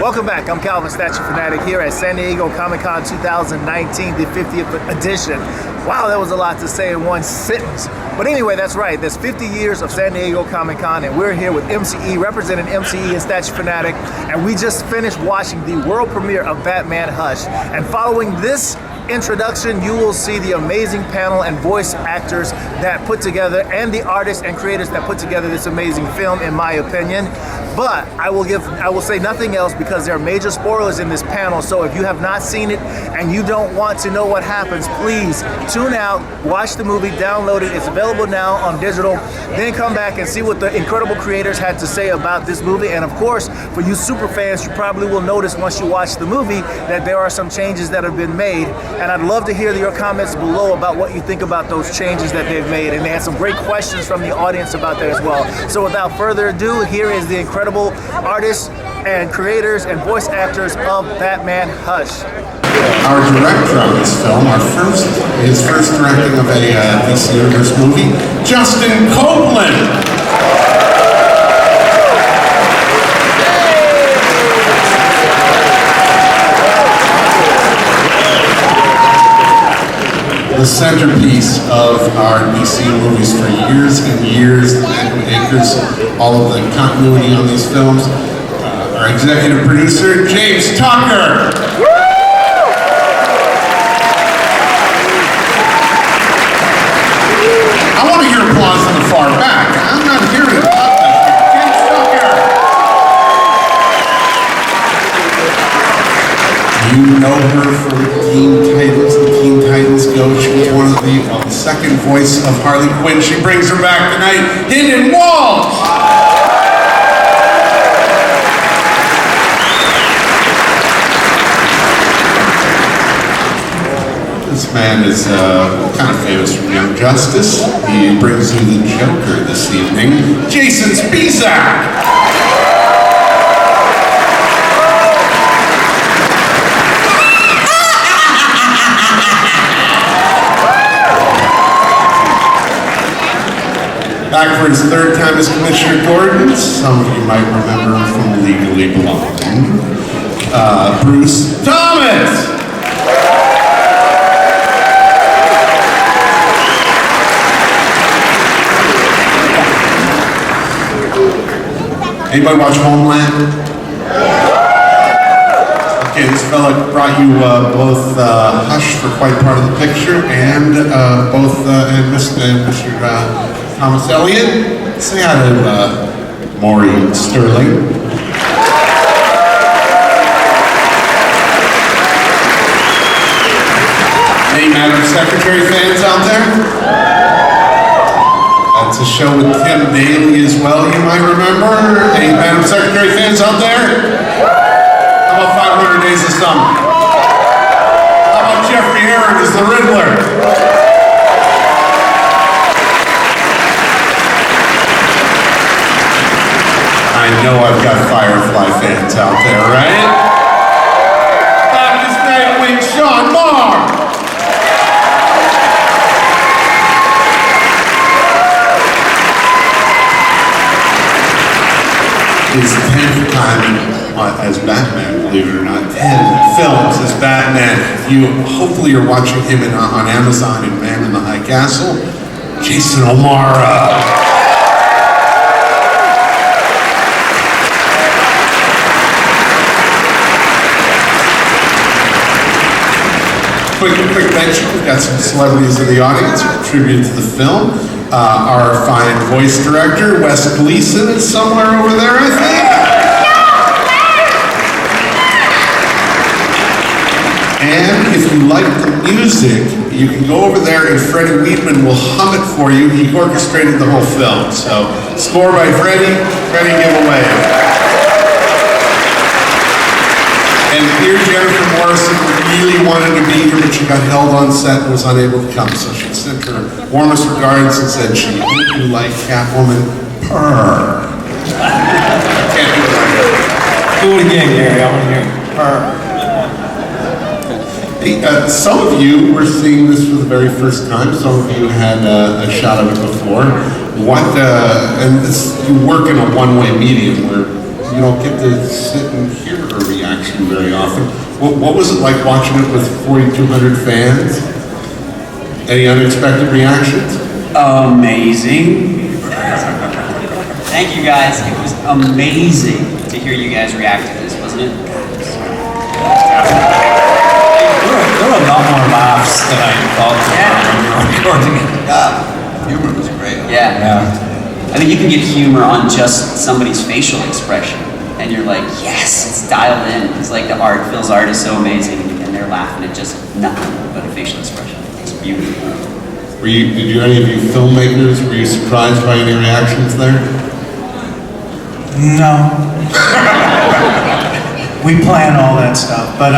Welcome back. I'm Calvin Statue Fanatic here at San Diego Comic-Con 2019, the 50th edition. Wow, that was a lot to say in one sentence. But anyway, that's right. There's 50 years of San Diego Comic-Con, and we're here with MCE, representing MCE and Statue Fanatic, and we just finished watching the world premiere of Batman Hush. And following this introduction, you will see the amazing panel and voice actors that put together, and the artists and creators that put together this amazing film, in my opinion. But I will say nothing else because there are major spoilers in this panel. So if you have not seen it and you don't want to know what happens, please tune out, watch the movie, download it. It's available now on digital. Then come back and see what the incredible creators had to say about this movie. And of course, for you super fans, you probably will notice once you watch the movie that there are some changes that have been made. And I'd love to hear your comments below about what you think about those changes that they've made. And they had some great questions from the audience about that as well. So without further ado, here is the incredible artists and creators and voice actors of Batman Hush. Our director on this film, his first directing of a DC Universe movie, Justin Copeland. The centerpiece of our DC movies for years and years, and anchors all of the continuity on these films. Our executive producer, James Tucker. I want to hear applause in the far back. I'm not hearing applause. James Tucker. You know her from Teen Titans and Teen Titans Go. She was one of the second voice of Harley Quinn. She brings her back tonight, Hynden Walch. This man is kind of famous from Young Justice. He brings you the Joker this evening, Jason Spizak. Back for his third time as Commissioner Gordon. Some of you might remember him from Legally Blonde. Bruce Thomas! Anybody watch Homeland? Okay, this fella brought you both Hush for quite part of the picture, and and Mr. Thomas Elliott. Say hi to Maury Sterling. Any Madam Secretary fans out there? That's a show with Tim Daly as well, you might remember. Any Madam Secretary fans out there? How about 500 Days of Summer? How about Geoffrey Arend as the Riddler? I know I've got Firefly fans out there, right? Baptist Nightwing Sean Marr! His 10th time as Batman, believe it or not. 10 films as Batman. You hopefully are watching him on Amazon in Man in the High Castle. Jason O'Mara. Quick mention, we've got some celebrities in the audience who contributed to the film. Our fine voice director, Wes Gleason, is somewhere over there, I think. And if you like the music, you can go over there and Freddie Weidman will hum it for you. He orchestrated the whole film. So, score by Freddie giveaway. And dear Jennifer Morrison really wanted to be here, but she got held on set and was unable to come. So she sent her warmest regards and said she hope you like Catwoman. Purr. Can't do it like that. Do it again, Gary. I want to hear purr. Hey, some of you were seeing this for the very first time. Some of you had a shot of it before. And you work in a one-way medium where you don't get to sit and hear a reaction very often. What was it like watching it with 4,200 fans? Any unexpected reactions? Amazing. Thank you guys. It was amazing to hear you guys react to this, wasn't it? There were a lot more laughs than I thought when we were recording it. Humor was great. Yeah. I mean, you can get humor on just somebody's facial expression, and you're like, yes, it's dialed in. It's like the art, Phil's art is so amazing, and they're laughing at just nothing but a facial expression. It's beautiful. Did any of you filmmakers, were you surprised by any reactions there? No. We plan all that stuff, but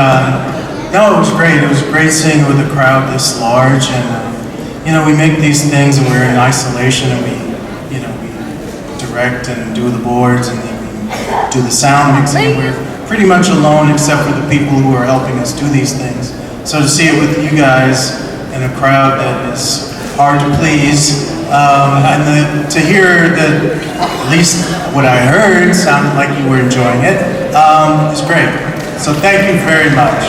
no, it was great. It was great seeing it with a crowd this large, and we make these things and we're in isolation, and we direct and do the boards and we do the sound mixing, and we're pretty much alone except for the people who are helping us do these things. So to see it with you guys in a crowd that is hard to please, and to hear that at least what I heard sounded like you were enjoying it, is great. So thank you very much.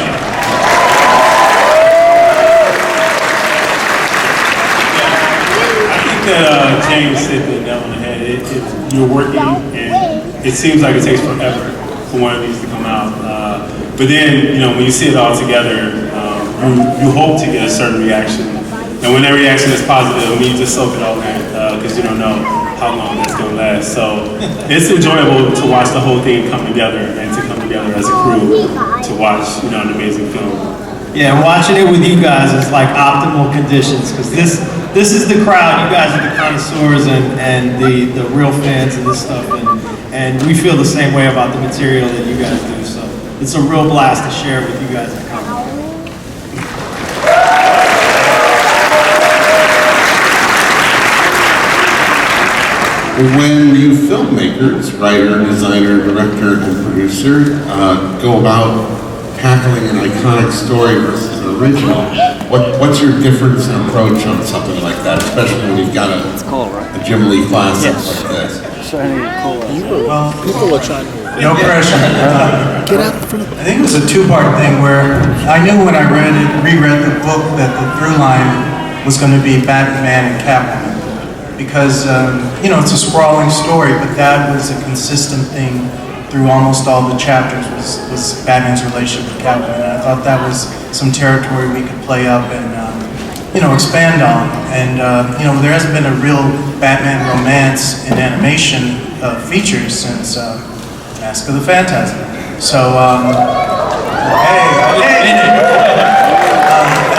That James hit the nail on the head. You're working, and it seems like it takes forever for one of these to come out. But then, when you see it all together, you hope to get a certain reaction. And when that reaction is positive, you just soak it all in, because you don't know how long that's going to last. So it's enjoyable to watch the whole thing come together, and to come together as a crew to watch, an amazing film. Yeah, watching it with you guys is like optimal conditions, because this is the crowd. You guys are the connoisseurs and the real fans of this stuff, and we feel the same way about the material that you guys do. So it's a real blast to share with you guys at Comic. When you filmmakers, writer, designer, director, and producer, go about tackling an iconic story versus an original, what's your difference in approach on something like that, especially when you've got a Jim Lee classic like this? Well, no pressure. I think it was a two-part thing where I knew when I reread the book that the through line was going to be Batman and Catwoman. Because, it's a sprawling story, but that was a consistent thing through almost all the chapters was Batman's relationship with Catwoman. And I thought that was some territory we could play up and, expand on. And, there hasn't been a real Batman romance in animation features since Mask of the Phantasm. So,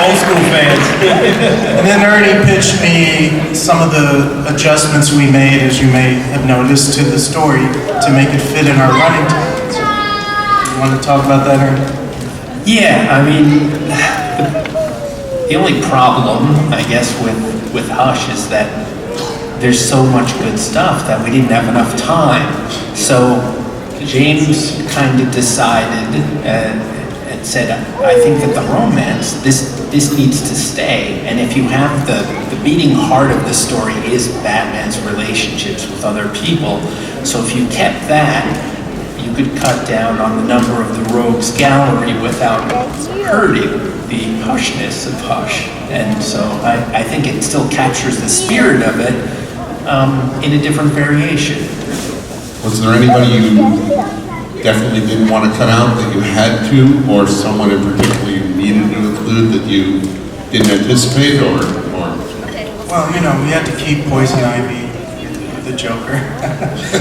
Old school fans. And then Ernie pitched me some of the adjustments we made, as you may have noticed, to the story to make it fit in our running time. So, you want to talk about that, Ernie? Yeah, I mean, the only problem, I guess, with Hush is that there's so much good stuff that we didn't have enough time. So James kind of decided and said, I think that the romance, this needs to stay. And if you have the beating heart of the story is Batman's relationships with other people. So if you kept that, you could cut down on the number of the rogues gallery without hurting the hushness of Hush. And so I think it still captures the spirit of it in a different variation. Was there anybody you definitely didn't want to cut out that you had to, or someone in particular you needed to include that you didn't anticipate, or? Well, we had to keep Poison Ivy the Joker.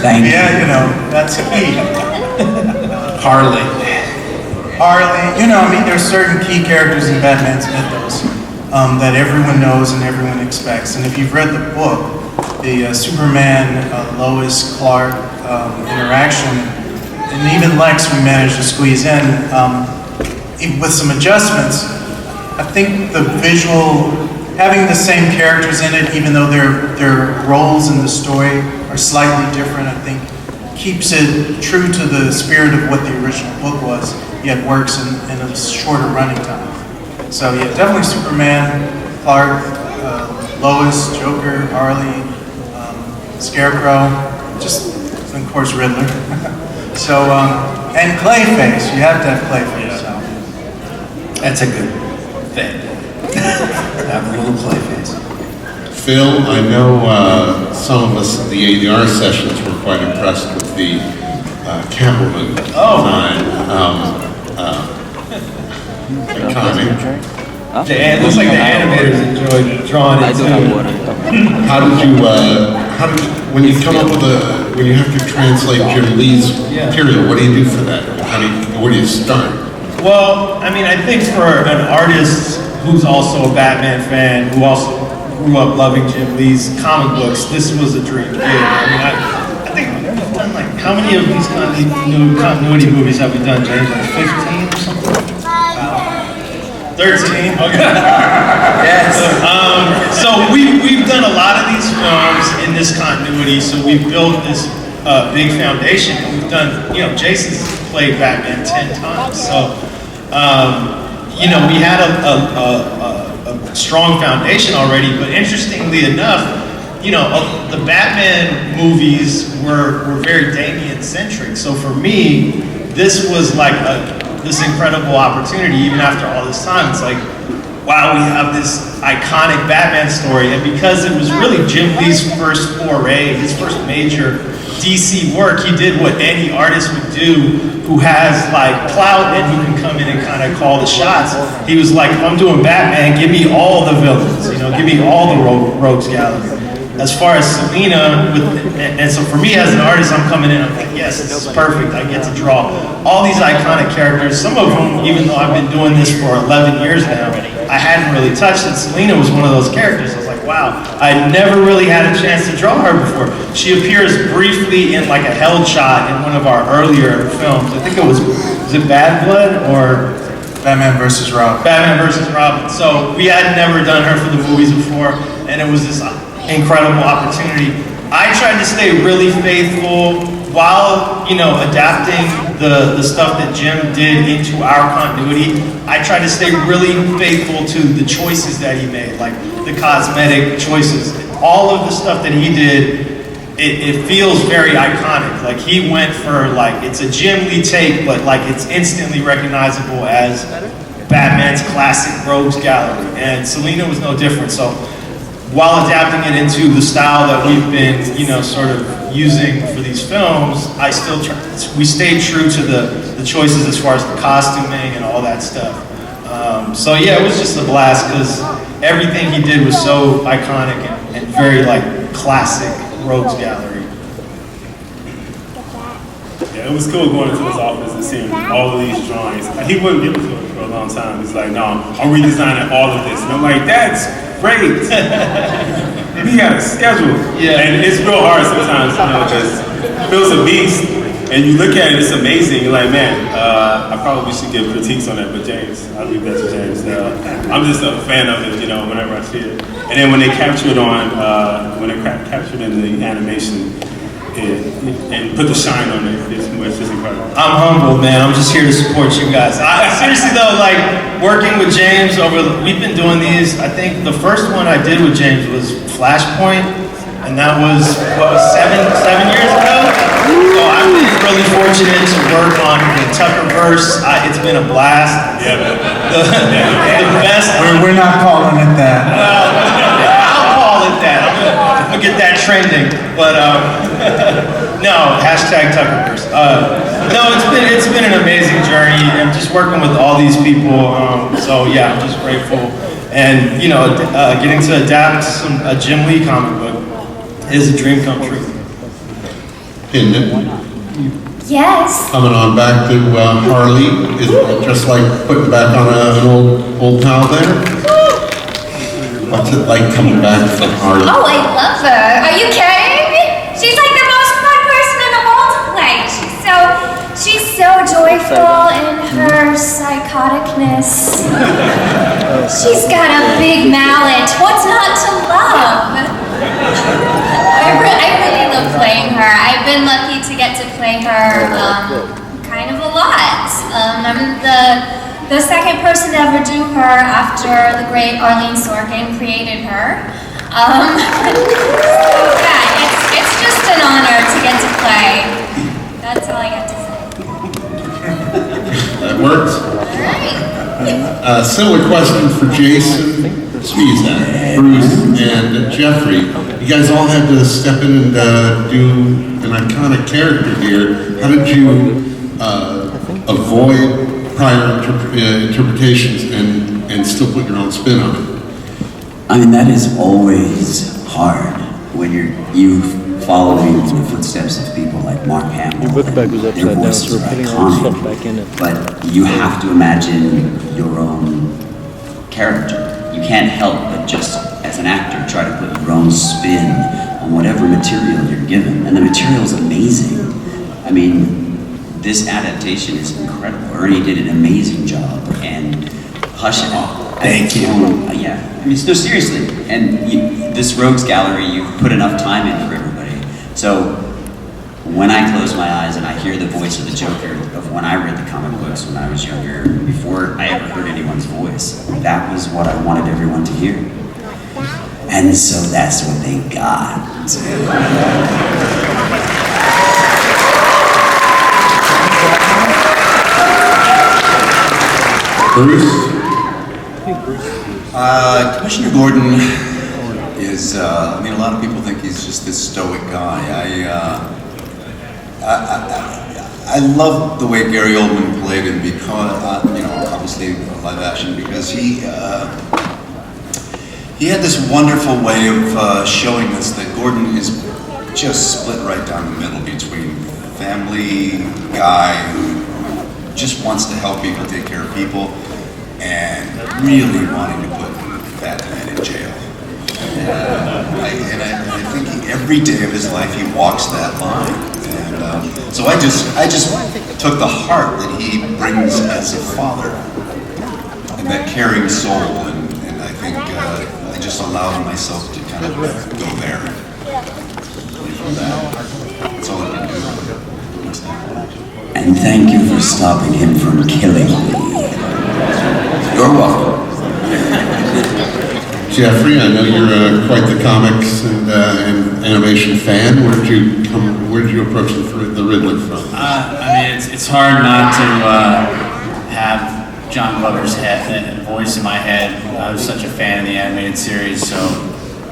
Thank you. Yeah, that's key. Harley. There's certain key characters in Batman's mythos that everyone knows and everyone expects. And if you've read the book, the Superman, Lois, Clark interaction, and even Lex we managed to squeeze in with some adjustments. I think the visual, having the same characters in it, even though their roles in the story are slightly different, I think keeps it true to the spirit of what the original book was, yet works in a shorter running time. So yeah, definitely Superman, Clark, Lois, Joker, Harley, Scarecrow, just, of course, Riddler. So, and Clayface, you have to have Clayface. So. That's a good thing. Have a little Clayface. Phil, I know some of us at the ADR sessions were quite impressed with the Catwoman design. Iconic. It looks like the animators enjoyed drawing it too. How did you, when you come up with when you have to translate Jim Lee's material, what do you do for that? Where do you start? Well, I mean, I think for an artist who's also a Batman fan, who also grew up loving Jim Lee's comic books, this was a dream gig. I mean, I think we've done like, how many of these continuity movies have we done, James? Like 15 or something? 13? Okay. Yes. So we've done a lot of these films in this continuity, so we've built this big foundation. We've done, Jason's played Batman 10 times, so, we had a strong foundation already, but interestingly enough, the Batman movies were very Damien-centric, so for me, this was like this incredible opportunity, even after all this time. It's like, wow, we have this iconic Batman story, and because it was really Jim Lee's first foray, his first major DC work, he did what any artist would do who has like clout and who can come in and kind of call the shots. He was like, if I'm doing Batman, give me all the villains, give me all the rogues gallery. As far as Selina, and so for me as an artist, I'm coming in, I'm like, yes, this is perfect. I get to draw all these iconic characters, some of whom, even though I've been doing this for 11 years now, I hadn't really touched it. Selina was one of those characters. I was like, wow, I never really had a chance to draw her before. She appears briefly in like a held shot in one of our earlier films. I think it was it Bad Blood or? Batman vs. Robin. Batman vs. Robin. So we had never done her for the movies before, and it was this incredible opportunity. I tried to stay really faithful while, adapting the stuff that Jim did into our continuity. I tried to stay really faithful to the choices that he made, like the cosmetic choices. All of the stuff that he did, it feels very iconic. Like he went for it's a Jim Lee take, but it's instantly recognizable as Batman's classic rogues gallery. And Selina was no different. So while adapting it into the style that we've been, sort of using for these films, we stayed true to the choices as far as the costuming and all that stuff. So yeah, it was just a blast because everything he did was so iconic and very classic rogues gallery. Yeah, it was cool going into his office and seeing all of these drawings. He wouldn't give it to us for a long time. He's like, no, I'm redesigning all of this. And I'm like, that's great. We got a schedule. Yeah. And it's real hard sometimes, because Phil's a beast, and you look at it, it's amazing. You're like, man, I probably should give critiques on that, but James, I'll leave that to James. I'm just a fan of it, whenever I see it. And then when they capture it when they captured in the animation, and put the shine on it, it's just incredible. I'm humbled, man. I'm just here to support you guys. Seriously though, working with James we've been doing these. I think the first one I did with James was Flashpoint, and that was seven years ago. So I've been really fortunate to work on the Tuckerverse. It's been a blast. Yeah, man. The best. We're not calling it that. I'll call it that. I'm gonna get that trending. But no, #Tuckerverse. No, it's been an amazing journey, and just working with all these people. So yeah, I'm just grateful, and getting to adapt a Jim Lee comic book is a dream come true. Hynden, Yes. coming on back to Harley, is it just like putting back on an old pal there? What's it like coming back from Harley? Oh, I love her. Are you kidding? She's like the most fun person in the world to play. She's so joyful in her psychoticness. She's got a big mallet. What's not to love? I really love playing her. I've been lucky to get to play her kind of a lot. I'm the second person to ever do her after the great Arlene Sorkin created her. So yeah, it's just an honor to get to play. That's all I got to say. Similar question for Jason, Spizak, Bruce, and Geoffrey. You guys all had to step in and do an iconic character here. How did you avoid prior interpretations and still put your own spin on it? I mean, that is always hard when you following the footsteps of people like Mark Hamill. Your book bag was upside down, so we're putting all the stuff back in it. But you have to imagine your own character. You can't help but just, as an actor, try to put your own spin on whatever material you're given. And the material is amazing. I mean, this adaptation is incredible. Ernie did an amazing job, and Hush it all. Thank you. Yeah, I mean, no, seriously. And this Rogues Gallery, you've put enough time in for everybody. So when I close my eyes and I hear the voice of the Joker of when I read the comic books when I was younger, before I ever heard anyone's voice, that was what I wanted everyone to hear. And so that's what they got. Bruce? Commissioner Gordon is, I mean, a lot of people think he's just this stoic guy. I love the way Gary Oldman played him because, you know, obviously live action, because he had this wonderful way of showing us that Gordon is just split right down the middle between family guy who just wants to help people, take care of people, and really wanting to put bad men in jail. And I think every day of his life he walks that line. And so I just took the heart that he brings as a father and that caring soul, and I think I just allowed myself to kind of go there. From that, that's all I can do. And thank you for stopping him from killing me. You're welcome. Geoffrey, I know you're quite the comics and animation fan. Where did you approach the Riddler from? I mean, it's hard not to have John Glover's voice in my head. I was such a fan of the animated series, so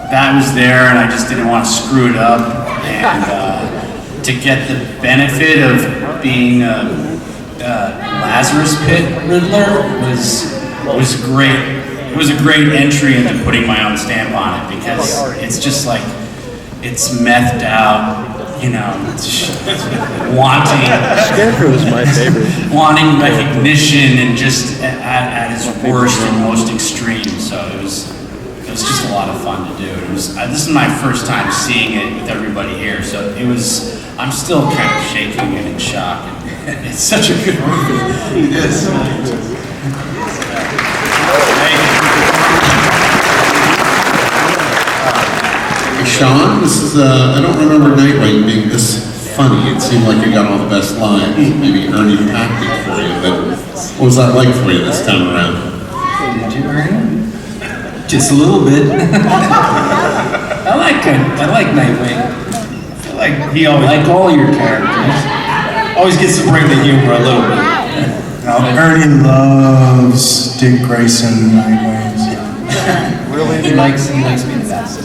that was there, and I just didn't want to screw it up. And to get the benefit of being Lazarus Pit Riddler was great. It was a great entry into putting my own stamp on it, because it's just like, it's methed out, you know, Scarecrow was my favorite. wanting recognition and just at his worst and most extreme. So it was just a lot of fun to do. This is my first time seeing it with everybody here, so I'm still kind of shaking and in shock. And it's such a good movie. It is. Sean, this is, I don't remember Nightwing being this funny. It seemed like you got all the best lines. Maybe Ernie packed it for you, but what was that like for you this time around? Did you, Ernie? Just a little bit. I like Nightwing. I feel like he always, like all your characters, always gets to bring the humor a little bit. Ernie loves Dick Grayson, Nightwing. So. Really? He likes me the best.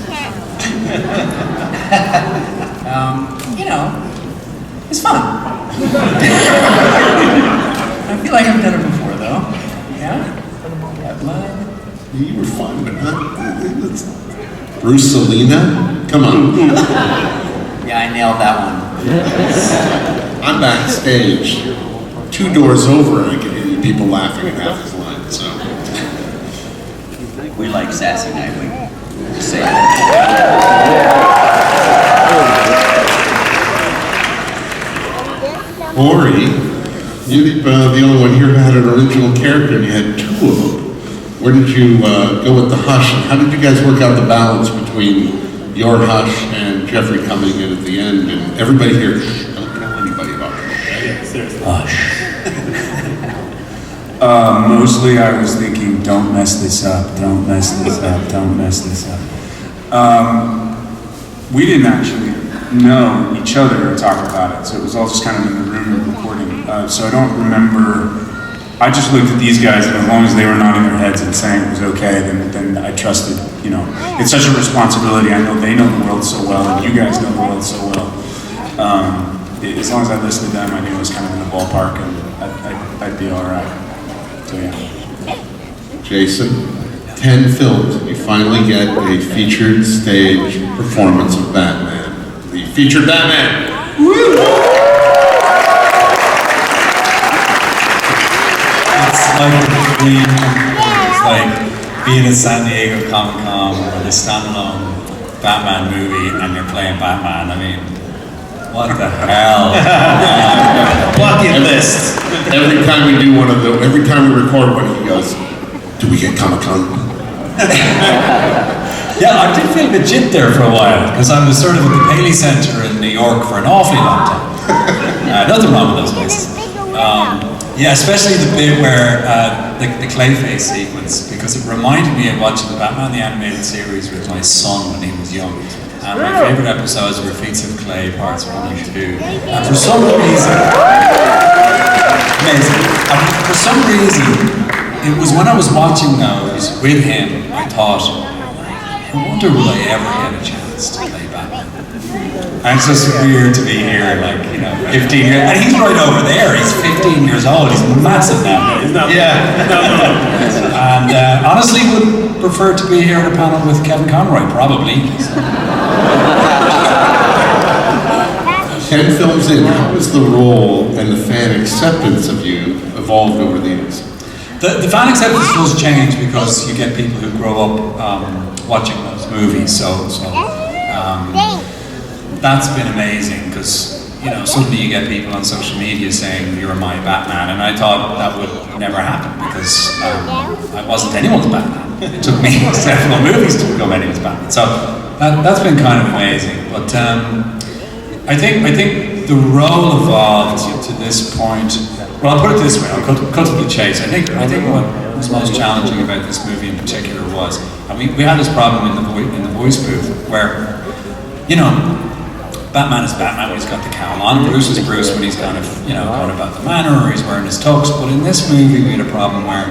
You know, it's fun. I feel like I've done it before, though. Yeah? You were fun, but not... Bruce Selina? Come on. Yeah, I nailed that one. I'm backstage. 2 doors over, and I can hear people laughing at half his lines, so... We like sassy Nightwing. Just say that. Maury, you're the only one here who had an original character, and you had 2 of them. Where did you go with the Hush, and how did you guys work out the balance between your Hush and Geoffrey coming in at the end, and everybody here, don't tell anybody about it. Hush. Mostly I was thinking, don't mess this up, don't mess this up, don't mess this up. We didn't actually know each other or talk about it, so it was all just kind of in the room and recording. So I don't remember I just looked at these guys, and as long as they were nodding their heads and saying it was okay, then I trusted, you know. It's such a responsibility. I know they know the world so well, and you guys know the world so well. As long as I listened to them, I knew it was kind of in the ballpark, and I'd be all right. So, yeah. Jason, 10 films, you finally get a featured stage performance of Batman. The featured Batman. Woo! It's like a dream. It's like being at San Diego Comic-Con or the standalone Batman movie and you're playing Batman. I mean, what the hell? Bucket list. Every time we do every time we record one, he goes, "Do we get Comic-Con?" Yeah, I did feel legit there for a while because I was sort of at the Paley Center in New York for an awfully long time. Nothing wrong with those places. Yeah, especially the bit where the Clayface sequence, because it reminded me of watching the Batman the Animated Series with my son when he was young. And my favorite episodes were Feats of Clay parts 1 and 2. And for some reason, amazing. And for some reason, it was when I was watching those with him, I thought, I wonder will I ever get a chance to play Batman. And it's just weird to be here, like, 15 years, and he's right over there, he's 15 years old, he's massive now. And honestly would prefer to be here at a panel with Kevin Conroy, probably. 10 films in, how has the role and the fan acceptance of you evolved over the years? The fan acceptance does change because you get people who grow up watching those movies, so that's been amazing because suddenly you get people on social media saying you're my Batman, and I thought that would never happen because I wasn't anyone's Batman. It took me several movies to become anyone's Batman, so that's been kind of amazing. But I think the role evolved to this point. Well, I'll put it this way, I'll cut to the chase. I think what was most challenging about this movie in particular was, we had this problem in the voice booth where, Batman is Batman when he's got the cowl on, Bruce is Bruce when he's kind of, going about the manor or he's wearing his tux, but in this movie we had a problem where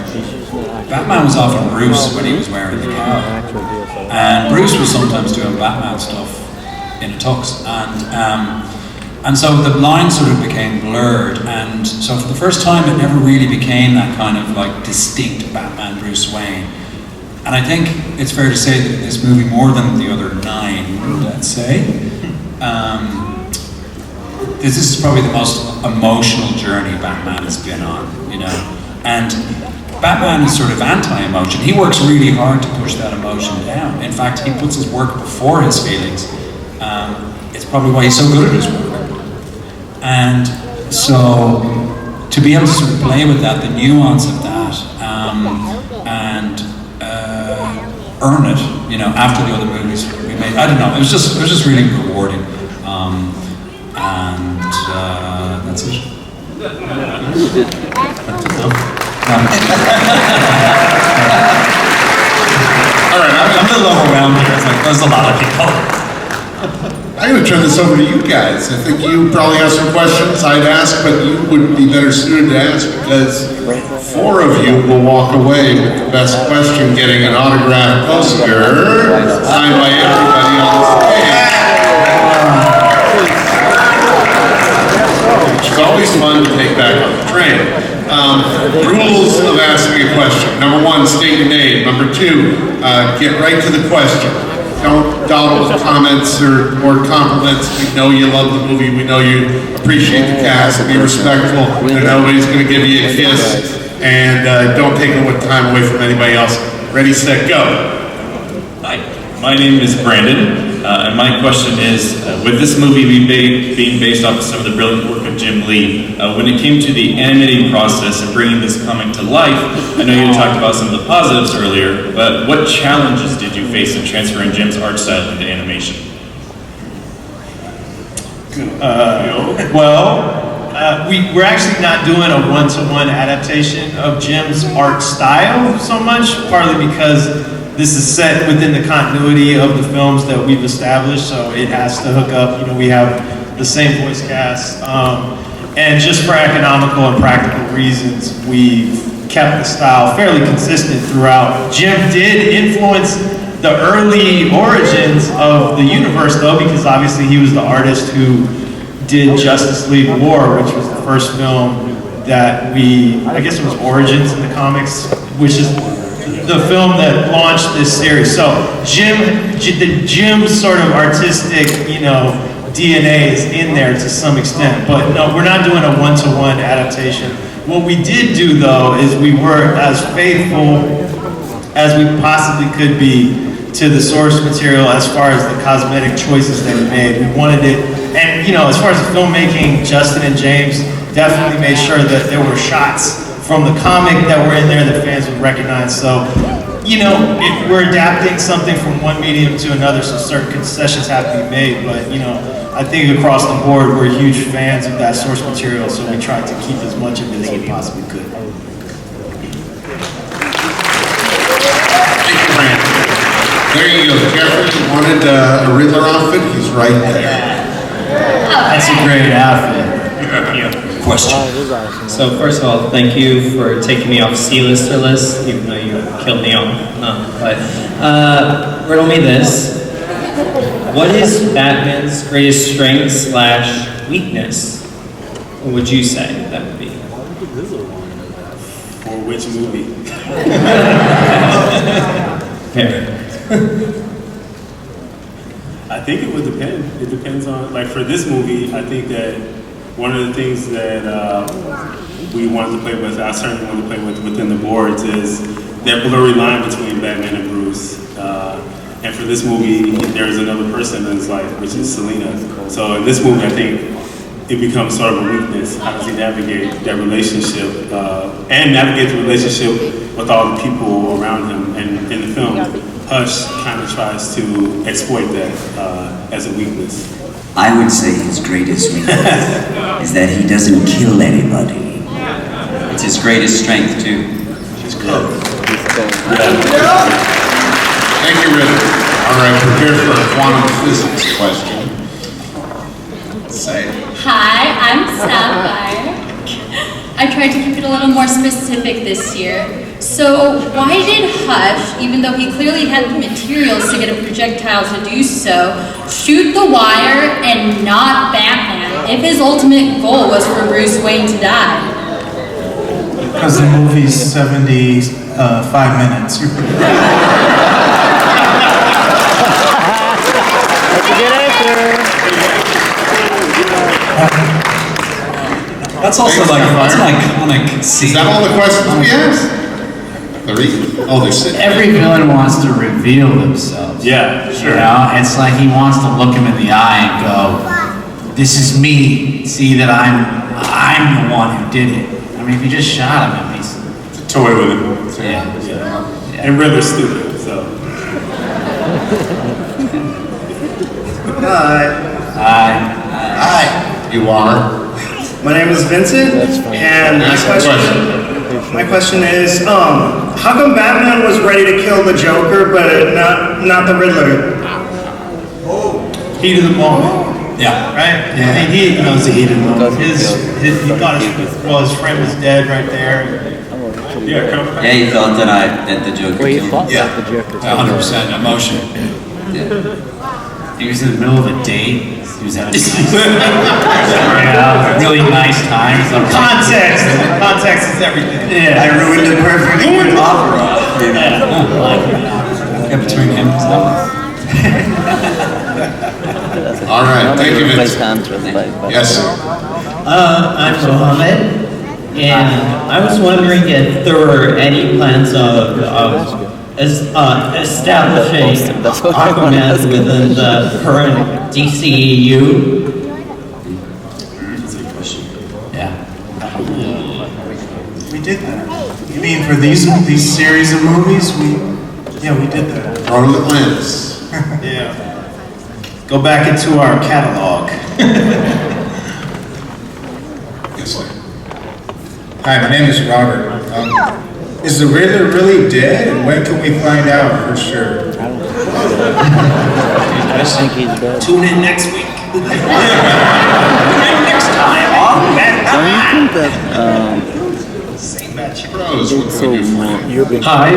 Batman was often Bruce when he was wearing the cowl, and Bruce was sometimes doing Batman stuff in a tux, and so the lines sort of became blurred, and so for the first time it never really became that kind of like distinct Batman Bruce Wayne. And I think it's fair to say that this movie, more than the other 9, let's say, this is probably the most emotional journey Batman has been on, and Batman is sort of anti-emotion. He works really hard to push that emotion down. In fact, he puts his work before his feelings. It's probably why he's so good at his work. And so, to be able to sort of play with that, the nuance of that, and earn it, after the other movies we made, I don't know, it was just really rewarding. And that's it. All right, I'm a little overwhelmed here. It's like, there's a lot of people. I'm going to turn this over to you guys. I think you probably have some questions I'd ask, but you would be better suited to ask because 4 of you will walk away with the best question, getting an autographed poster signed by everybody on the stage. Which is always fun to take back on the train. Rules of asking a question. Number 1, state your name. Number 2, get right to the question. Don't dawdle with comments or compliments. We know you love the movie. We know you appreciate the cast. Be respectful. Nobody's going to give you a kiss. And don't take time away from anybody else. Ready, set, go. Hi, my name is Brandon. And my question is, with this movie being based off of some of the brilliant work of Jim Lee, when it came to the animating process and bringing this comic to life, I know you talked about some of the positives earlier, but what challenges did you face in transferring Jim's art style into animation? We're actually not doing a one-to-one adaptation of Jim's art style so much, partly because this is set within the continuity of the films that we've established, so it has to hook up. We have the same voice cast. And just for economical and practical reasons, we've kept the style fairly consistent throughout. Jim did influence the early origins of the universe, though, because obviously he was the artist who did Justice League War, which was the first film that I guess it was Origins in the comics, which is the film that launched this series. So Jim's sort of artistic, DNA is in there to some extent, but no, we're not doing a one-to-one adaptation. What we did do, though, is we were as faithful as we possibly could be to the source material as far as the cosmetic choices that we made. We wanted it, and as far as the filmmaking, Justin and James definitely made sure that there were shots from the comic that were in there that fans would recognize. So, if we're adapting something from one medium to another, so certain concessions have to be made, but I think across the board, we're huge fans of that source material, so we tried to keep as much of it as we possibly could. Thank you, Brandon. There you go. Geoffrey wanted a Riddler outfit. He's right there. That's a great outfit. Question. So first of all, thank you for taking me off C-lister list, even though you killed me off. Riddle me this. What is Batman's greatest strength / weakness? What would you say that would be? For which movie? I think it would depend. It depends on, for this movie, I think that one of the things that we wanted to play with, I certainly wanted to play with within the boards, is that blurry line between Batman and Bruce. And for this movie, there's another person in his life, which is Selina. So in this movie, I think it becomes sort of a weakness. How does he navigate that relationship and navigate the relationship with all the people around him? And in the film, Hush kind of tries to exploit that as a weakness. I would say his greatest weakness is that he doesn't kill anybody. It's his greatest strength, too. He's good. Thank you, Riddler. All right, prepare for a quantum physics question. Say it. Hi, I'm Sapphire. I tried to keep it a little more specific this year. So why did Hush, even though he clearly had the materials to get a projectile to do so, shoot the wire and not Batman if his ultimate goal was for Bruce Wayne to die? Because the movie's 75 minutes. That's a good answer. That's also that's an iconic scene. Is that all the questions we asked? They're sitting. Every villain wants to reveal themselves. Yeah, sure. It's like he wants to look him in the eye and go, "This is me. See that I'm the one who did it." I mean, if you just shot him, at least. It's a toy with him. Yeah. And Riddler's stupid, so. Hi. You are? My name is Vincent, and my question is, how come Batman was ready to kill the Joker, but not the Riddler? Heat of the moment. Yeah. Right? Yeah. I mean, he knows the heat of the moment. He thought his friend was dead right there. Yeah, he thought that the Joker Well, he killed thought him. that the Joker. 100% emotion. He was in the middle of a date. He was having a really nice time. Context is everything. Yeah. I ruined the perfect opera. Yeah, between him and All right, thank you, Vince. Yes, sir. I'm Mohammed, and I was wondering if there were any plans of establishing Aquaman within the current DCEU. Yeah. We did that. You mean for these series of movies? We did that. Throne of Atlantis. Yeah. Go back into our catalog. Yes, sir. Hi, my name is Robert. Is the Riddler really dead, and when can we find out for sure? I think he's dead. Tune in next week. Next time on think that Pros, what can we do for you? you're being Hi,